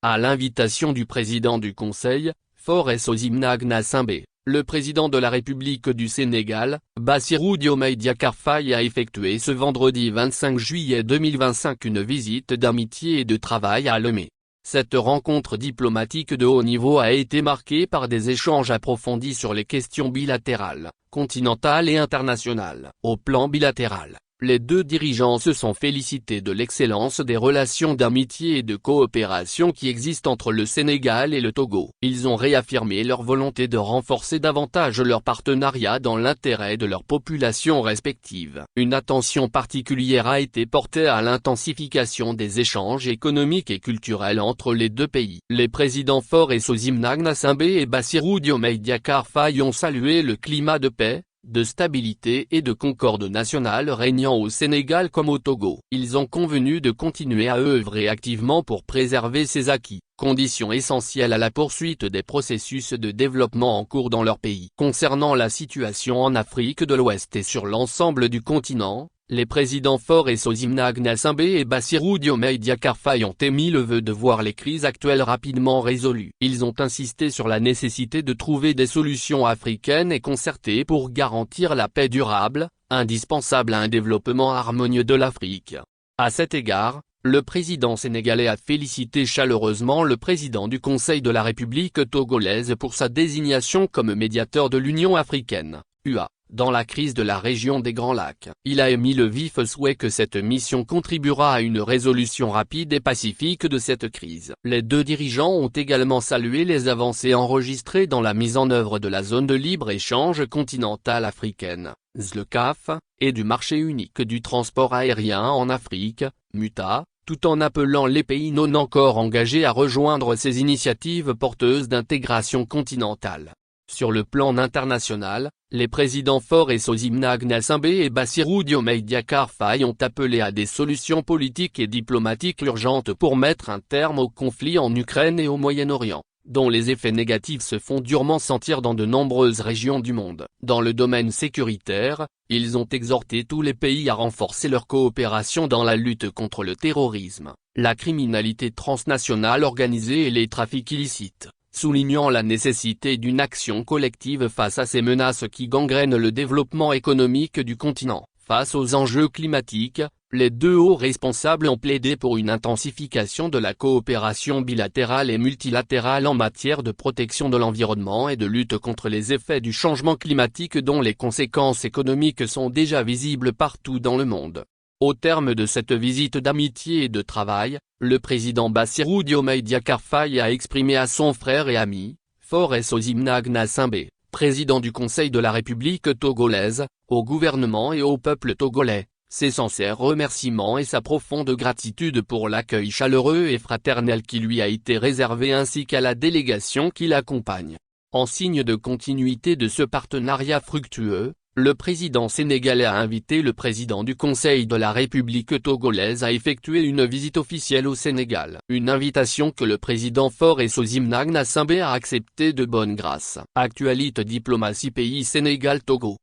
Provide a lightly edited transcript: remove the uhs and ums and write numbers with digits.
À l'invitation du président du Conseil, Faure Sozimna Sembé, le président de la République du Sénégal, Bassirou Diomaye Diakhar Faye a effectué ce vendredi 25 juillet 2025 une visite d'amitié et de travail à Lomé. Cette rencontre diplomatique de haut niveau a été marquée par des échanges approfondis sur les questions bilatérales, continentales et internationales. Au plan bilatéral, les deux dirigeants se sont félicités de l'excellence des relations d'amitié et de coopération qui existent entre le Sénégal et le Togo. Ils ont réaffirmé leur volonté de renforcer davantage leur partenariat dans l'intérêt de leurs populations respectives. Une attention particulière a été portée à l'intensification des échanges économiques et culturels entre les deux pays. Les présidents Faure Sozimna Sembé et Bassirou Diomaye Diakhar Faye ont salué le climat de paix, de stabilité et de concorde nationale régnant au Sénégal comme au Togo. Ils ont convenu de continuer à œuvrer activement pour préserver ces acquis, condition essentielle à la poursuite des processus de développement en cours dans leur pays. Concernant la situation en Afrique de l'Ouest et sur l'ensemble du continent, les présidents Faure Sozimna Sembé et Bassirou Diomaye Diakhar Faye ont émis le vœu de voir les crises actuelles rapidement résolues. Ils ont insisté sur la nécessité de trouver des solutions africaines et concertées pour garantir la paix durable, indispensable à un développement harmonieux de l'Afrique. À cet égard, le président sénégalais a félicité chaleureusement le président du Conseil de la République togolaise pour sa désignation comme médiateur de l'Union africaine, UA. Dans la crise de la région des Grands Lacs. Il a émis le vif souhait que cette mission contribuera à une résolution rapide et pacifique de cette crise. Les deux dirigeants ont également salué les avancées enregistrées dans la mise en œuvre de la zone de libre-échange continentale africaine, ZLECAf, et du marché unique du transport aérien en Afrique, MUTA, tout en appelant les pays non encore engagés à rejoindre ces initiatives porteuses d'intégration continentale. Sur le plan international, les présidents Faure Sozimna Sembé et Bassirou Diomaye Diakhar Faye ont appelé à des solutions politiques et diplomatiques urgentes pour mettre un terme au conflit en Ukraine et au Moyen-Orient, dont les effets négatifs se font durement sentir dans de nombreuses régions du monde. Dans le domaine sécuritaire, ils ont exhorté tous les pays à renforcer leur coopération dans la lutte contre le terrorisme, la criminalité transnationale organisée et les trafics illicites, soulignant la nécessité d'une action collective face à ces menaces qui gangrènent le développement économique du continent. Face aux enjeux climatiques, les deux hauts responsables ont plaidé pour une intensification de la coopération bilatérale et multilatérale en matière de protection de l'environnement et de lutte contre les effets du changement climatique dont les conséquences économiques sont déjà visibles partout dans le monde. Au terme de cette visite d'amitié et de travail, le président Bassirou Diomaye Diakhar Faye a exprimé à son frère et ami, Faure Sozimna Sembé, président du Conseil de la République togolaise, au gouvernement et au peuple togolais, ses sincères remerciements et sa profonde gratitude pour l'accueil chaleureux et fraternel qui lui a été réservé ainsi qu'à la délégation qui l'accompagne. En signe de continuité de ce partenariat fructueux, le président sénégalais a invité le président du Conseil de la République togolaise à effectuer une visite officielle au Sénégal. Une invitation que le président Faure Sozimna Sembé a acceptée de bonne grâce. Actualité diplomatie pays Sénégal-Togo.